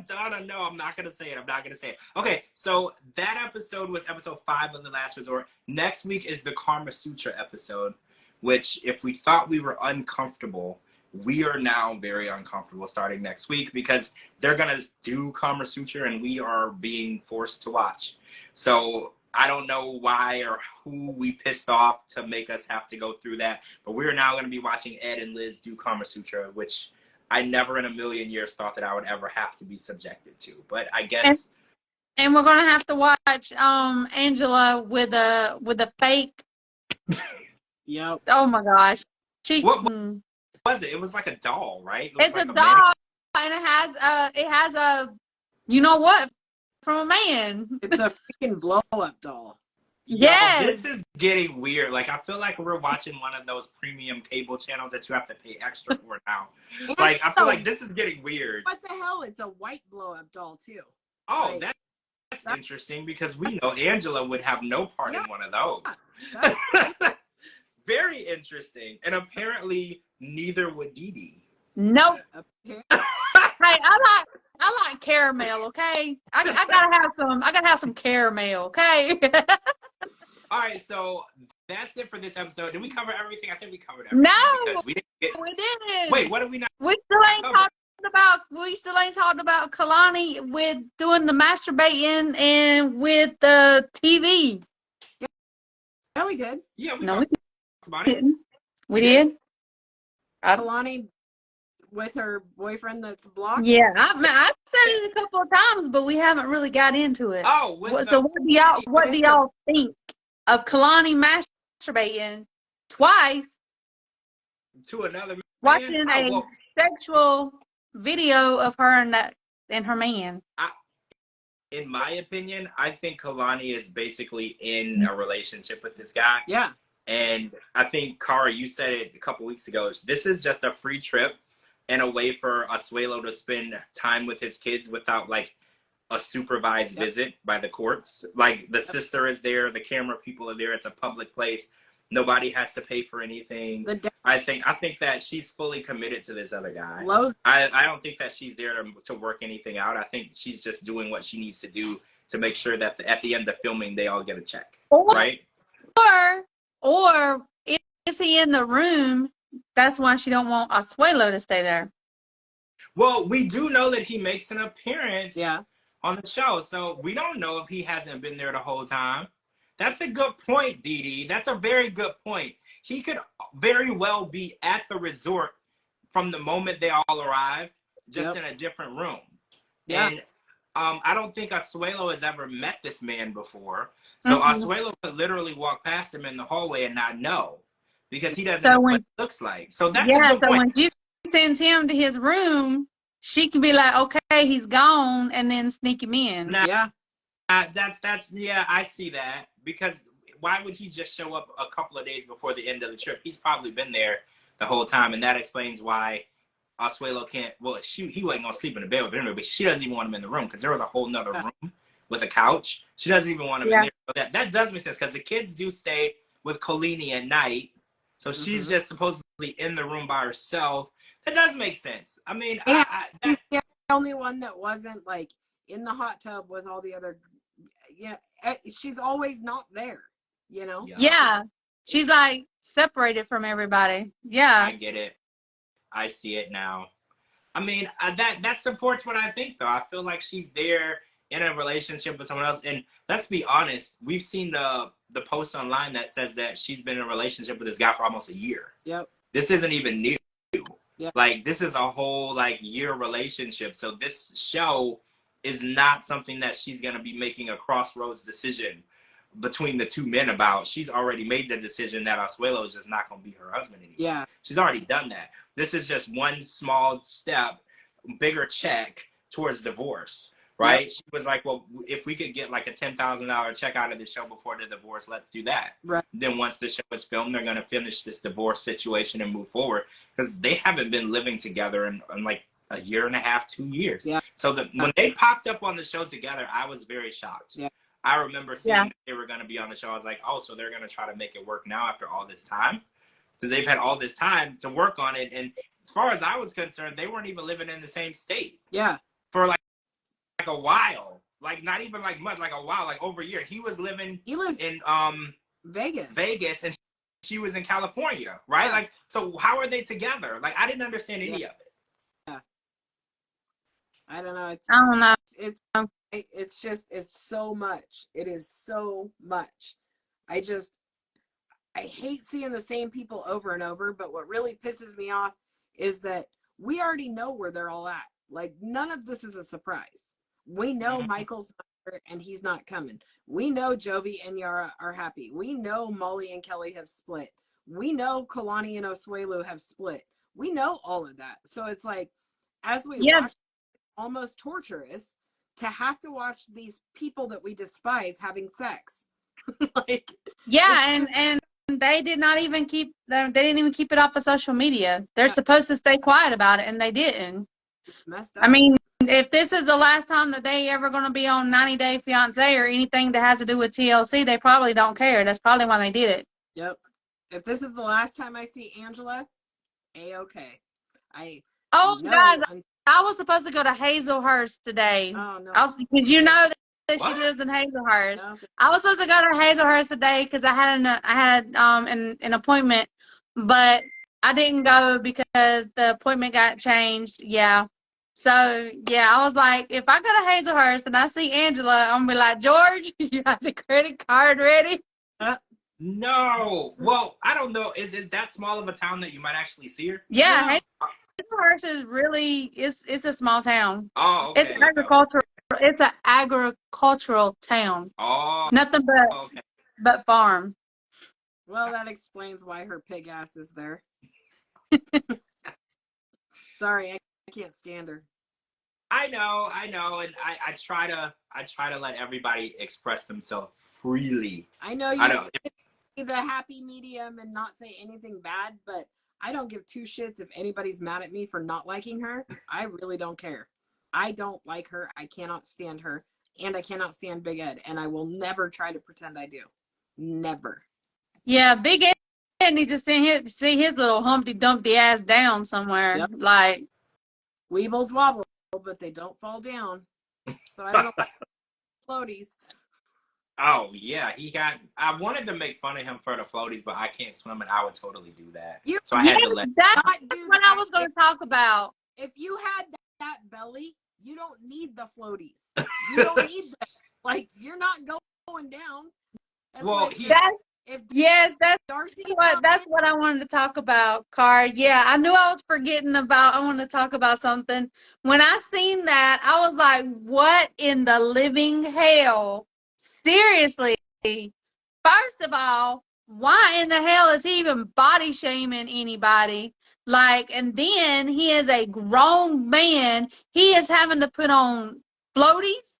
Donna, no, I'm not going to say it. I'm not going to say it. Okay, so that episode was episode 5 of The Last Resort. Next week is the Karma Sutra episode, which if we thought we were uncomfortable, we are now very uncomfortable starting next week, because they're going to do Karma Sutra and we are being forced to watch. So I don't know why or who we pissed off to make us have to go through that, but we're now going to be watching Ed and Liz do Karma Sutra, which I never in a million years thought that I would ever have to be subjected to. But I guess. And we're gonna have to watch Angela with a fake. Yep. Oh my gosh. What was it? It was like a doll, right? It's like a doll, and it has a you know what, from a man. It's a freaking blow up doll. Yes. Yo, this is getting weird. Like, I feel like we're watching one of those premium cable channels that you have to pay extra for now. Like, I feel like this is getting weird. What the hell? It's a white blow up doll too. Oh, like, that's interesting, because we know Angela would have no part in one of those. Very interesting. And apparently neither would DeeDee. Nope. Hey, I like caramel, okay? I gotta have some caramel, okay? All right, so that's it for this episode. Did we cover everything? I think we covered everything. No, we didn't. Wait, what did we not? We still ain't talking about Kalani with doing the masturbating and with the TV. Yeah, we did. Yeah, we no, talked about it. We did. Kalani with her boyfriend that's blocked. Yeah, I said it a couple of times, but we haven't really got into it. Oh, so what do y'all think of Kalani masturbating twice to another man? Watching a sexual video of her and her man? In my opinion, I think Kalani is basically in a relationship with this guy. Yeah. And I think, Cara, you said it a couple weeks ago. This is just a free trip and a way for Asuelo to spend time with his kids without, like, a supervised visit by the courts. Like, the sister is there, the camera people are there, it's a public place. Nobody has to pay for anything. I think that she's fully committed to this other guy. I don't think that she's there to work anything out. I think she's just doing what she needs to do to make sure that at the end of filming, they all get a check. Right? Or is he in the room? That's why she don't want Asuelo to stay there. Well, we do know that he makes an appearance on the show, so we don't know if he hasn't been there the whole time. That's a good point, DeeDee. That's a very good point. He could very well be at the resort from the moment they all arrived, just in a different room. Yeah. And I don't think Asuelo has ever met this man before. So Asuelo could literally walk past him in the hallway and not know, because he doesn't know what it looks like. So that's a good point. When you send him to his room, she can be like, okay, he's gone, and then sneak him in. Now, that's I see that, because why would he just show up a couple of days before the end of the trip? He's probably been there the whole time, and that explains why Asuelo can't. Well, he wasn't gonna sleep in the bed with him, but she doesn't even want him in the room, because there was a whole nother room with a couch. She doesn't even want him in there. So that does make sense, because the kids do stay with Kalani at night, so she's just supposedly in the room by herself. It does make sense. I mean, And she's the only one that wasn't like in the hot tub with all the other. Yeah, she's always not there. You know. Yeah. She's like separated from everybody. Yeah. I get it. I see it now. I mean, that supports what I think, though. I feel like she's there in a relationship with someone else. And let's be honest, we've seen the post online that says that she's been in a relationship with this guy for almost a year. Yep. This isn't even new. Yep. Like, this is a whole like year relationship. So this show is not something that she's gonna be making a crossroads decision between the two men about. She's already made the decision that Asuelo is just not gonna be her husband anymore. Yeah. She's already done that. This is just one small step, bigger check towards divorce, right? Yep. She was like, well, if we could get like a $10,000 check out of the show before the divorce, let's do that. Right. Then once the show is filmed, they're going to finish this divorce situation and move forward, because they haven't been living together in like a year and a half, 2 years. Yeah. So when they popped up on the show together, I was very shocked. Yeah. I remember seeing that they were going to be on the show. I was like, oh, so they're going to try to make it work now after all this time? Because they've had all this time to work on it. And as far as I was concerned, they weren't even living in the same state. Yeah. For like a while. Like, not even like much, like a while, like over a year. He lives in Vegas, and she was in California, right? Yeah. Like, so how are they together? Like, I didn't understand any of it. Yeah. I don't know. I don't know. It's just, it's so much. It is so much. I hate seeing the same people over and over, but what really pisses me off is that we already know where they're all at. Like, none of this is a surprise. We know Michael's not there and he's not coming. We know Jovi and Yara are happy. We know Molly and Kelly have split. We know Kalani and Asuelu have split. We know all of that. So it's like, as we watch, almost torturous to have to watch these people that we despise having sex. Like, and they did not even keep. They didn't even keep it off of social media. They're supposed to stay quiet about it, and they didn't. Messed up. I mean, if this is the last time that they ever going to be on 90 Day Fiancé or anything that has to do with TLC, they probably don't care. That's probably why they did it. Yep. If this is the last time I see Angela, A-okay. God, I was supposed to go to Hazelhurst today. Oh, no. Did you know that she lives in Hazelhurst? No. I was supposed to go to Hazelhurst today because I had an appointment, but I didn't go because the appointment got changed. Yeah. So, yeah, I was like, if I go to Hazelhurst and I see Angela, I'm going to be like, George, you have the credit card ready? No. Well, I don't know. Is it that small of a town that you might actually see her? Yeah. Hazelhurst is really, it's a small town. Oh, okay. It's agricultural. It's an agricultural town. Oh. Nothing but farm. Well, that explains why her pig ass is there. Sorry, I can't stand her. I know, and I try to let everybody express themselves freely. I know be the happy medium and not say anything bad, but I don't give two shits if anybody's mad at me for not liking her. I really don't care. I don't like her. I cannot stand her, and I cannot stand Big Ed, and I will never try to pretend I do. Never. Yeah, Big Ed needs to see his little Humpty Dumpty ass down somewhere. Yep. Like, Weebles wobble, but they don't fall down. So I don't know. Floaties. Oh yeah, I wanted to make fun of him for the floaties, but I can't swim, and I would totally do that. So I had to let. That's what I was going to talk about. If you had that belly, you don't need the floaties. You don't need that. Like, you're not going down. That's well, like, that's what I wanted to talk about, Car. Yeah, I knew I was forgetting about. I wanted to talk about something. When I seen that, I was like, "What in the living hell?" Seriously. First of all, why in the hell is he even body shaming anybody? Like, and then he is a grown man. He is having to put on floaties.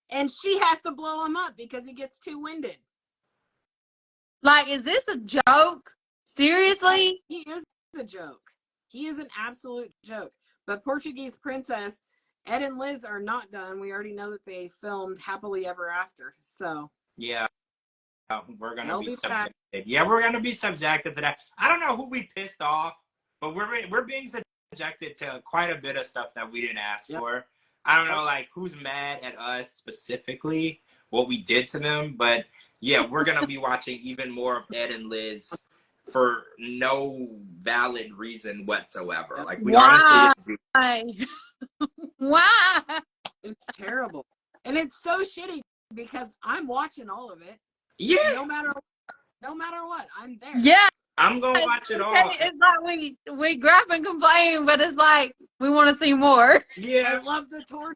And she has to blow him up because he gets too winded. Like, is this a joke? Seriously? He is a joke. He is an absolute joke. But Portuguese Princess, Ed and Liz are not done. We already know that they filmed Happily Ever After. So yeah, we're gonna be subjected. Yeah, we're gonna be subjected to that. I don't know who we pissed off But we're being subjected to quite a bit of stuff that we didn't ask Yep. for. I don't know, like, who's mad at us specifically, what we did to them, but yeah, we're gonna be watching even more of Ed and Liz for no valid reason whatsoever. Yep. Like, we honestly didn't do. Why? It's terrible. And it's so shitty because I'm watching all of it. Yeah, No matter what, I'm there. Yeah. I'm gonna watch it all. It's like we gripe and complain, but it's like we want to see more. Yeah, I love the torture.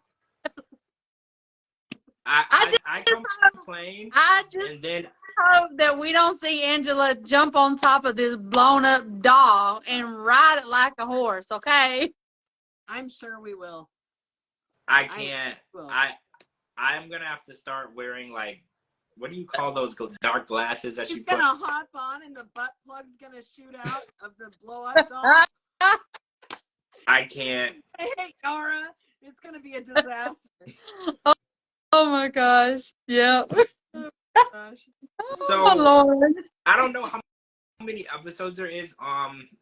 I complain, I just and then hope that we don't see Angela jump on top of this blown up doll and ride it like a horse, okay? I'm sure we will. I can't. will. I'm gonna have to start wearing, like, what do you call those dark glasses that She's you put? gonna hop on and the butt plug's gonna shoot out of the blow up doll. I can't. Hey, Yara, it's gonna be a disaster. Oh my gosh. Yep. Gosh. So Oh Lord. I don't know how many episodes there is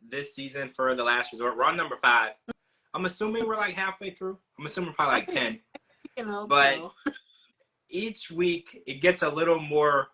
this season for The Last Resort. We're on number 5. I'm assuming we're like halfway through. I'm assuming probably like 10. I can hope But so. each week it gets a little more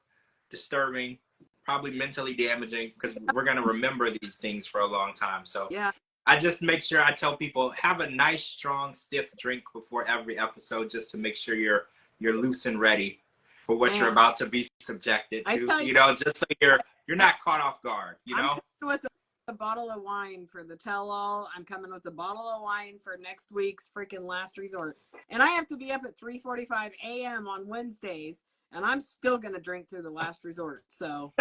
disturbing, probably mentally damaging, because we're gonna remember these things for a long time. So Yeah. I just make sure I tell people, have a nice, strong, stiff drink before every episode, just to make sure you're loose and ready for what you're about to be subjected to. You know, just so you're not caught off guard. You know, I'm coming with a bottle of wine for the tell-all. I'm coming with a bottle of wine for next week's freaking Last Resort, and I have to be up at 3:45 a.m. on Wednesdays, and I'm still gonna drink through the Last Resort. So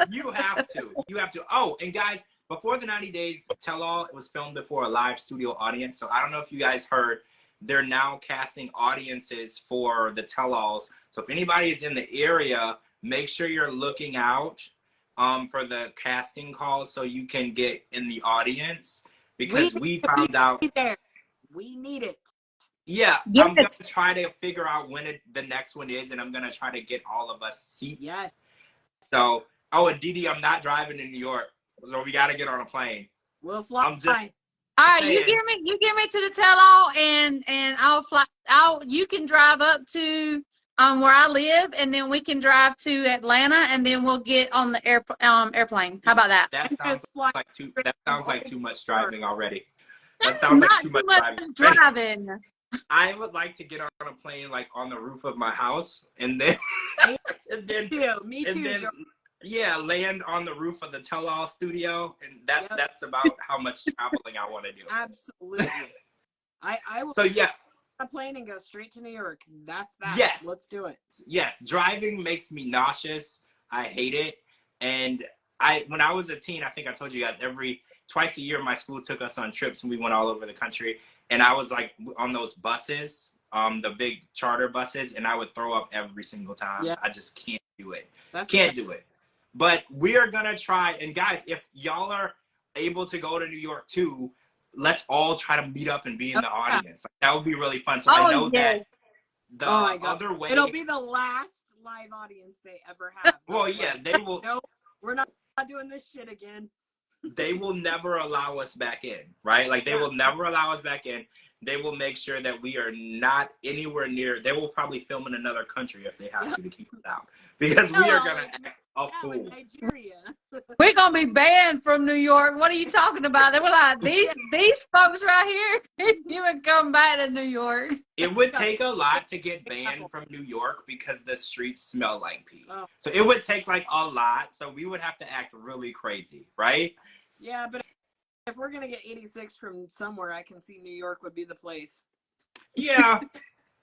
you have to. You have to. Oh, and guys, before the 90 Days Tell-All, it was filmed before a live studio audience. So I don't know if you guys heard, they're now casting audiences for the Tell-Alls. So if anybody is in the area, make sure you're looking out for the casting calls so you can get in the audience, because we found out. We need it. Yeah, Yes. I'm going to try to figure out when the next one is, and I'm going to try to get all of us seats. Yes. So, oh, and DeeDee, I'm not driving to New York, so we got to get on a plane. We'll fly. I'm just All right, saying. you get me to the tell-all, and I'll fly. You can drive up to where I live, and then we can drive to Atlanta, and then we'll get on the airplane. How about that? That sounds like too much driving already. That That's sounds like not too much driving. I would like to get on a plane, like, on the roof of my house, and then Me too. Yeah, land on the roof of the Tell-All studio, and that's about how much traveling I want to do. Absolutely. I will. So yeah, a plane and go straight to New York. That's that. Yes. Let's do it. Yes, driving makes me nauseous. I hate it. And when I was a teen, I think I told you guys, twice a year my school took us on trips and we went all over the country. And I was like on those buses, the big charter buses, and I would throw up every single time. Yeah. I just can't do it. Can't do it. But we are going to try. And guys, if y'all are able to go to New York too, let's all try to meet up and be in the audience. Like, that would be really fun. So I know that the other way. It'll be the last live audience they ever have. Well, yeah, they will. No, we're not doing this shit again. They will never allow us back in, right? Like, they will never allow us back in. They will make sure that we are not anywhere near. They will probably film in another country if they have to keep us out, because we are going to act a fool. Nigeria. We're gonna be banned from New York. What are you talking about? They were like, these folks right here, you would come back to New York. It would take a lot to get banned from New York because the streets smell like pee. Oh. So it would take like a lot. So we would have to act really crazy, right? Yeah, but if we're gonna get 86 from somewhere, I can see New York would be the place. Yeah.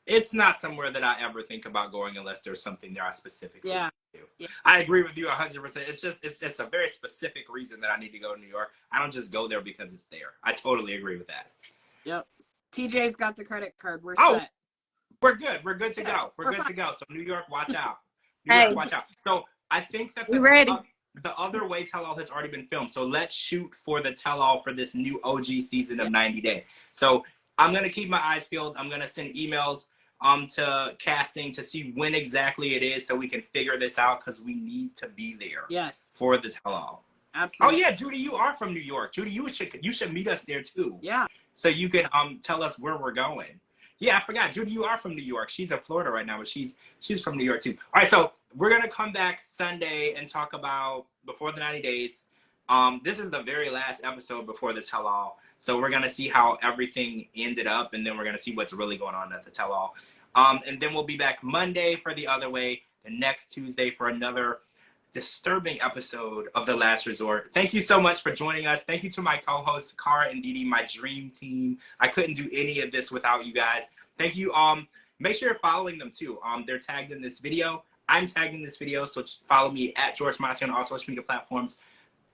It's not somewhere that I ever think about going unless there's something there I specifically do. Yeah. I agree with you 100%. It's just, it's a very specific reason that I need to go to New York. I don't just go there because it's there. I totally agree with that. Yep. TJ's got the credit card. We're set. We're good. We're good to go. We're good to go. So New York, watch out. New York, watch out. So I think that the other way Tell-All has already been filmed. So let's shoot for the Tell-All for this new OG season of 90 Day. So I'm going to keep my eyes peeled. I'm going to send emails to casting to see when exactly it is so we can figure this out, because we need to be there for the Tell-All. Absolutely. Oh yeah, Judy, you are from New York. Judy, you should meet us there too. Yeah. So you can tell us where we're going. Yeah, I forgot. Judy, you are from New York. She's in Florida right now, but she's from New York too. All right, so we're gonna come back Sunday and talk about Before the 90 Days. This is the very last episode before the tell-all. So we're gonna see how everything ended up, and then we're gonna see what's really going on at the tell-all. And then we'll be back Monday for The Other Way, and next Tuesday for another disturbing episode of The Last Resort. Thank you so much for joining us. Thank you to my co-hosts, Cara and DeeDee, my dream team. I couldn't do any of this without you guys. Thank you. Make sure you're following them too. They're tagged in this video. I'm tagged in this video, so follow me at George Mossey on all social media platforms,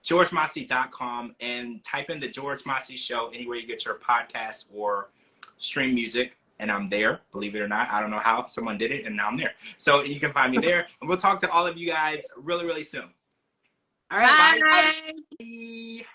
georgemossey.com, and type in The George Mossey Show anywhere you get your podcast or stream music. And I'm there, believe it or not. I don't know how someone did it, and now I'm there. So you can find me there. And we'll talk to all of you guys really, really soon. All right. Bye. Bye.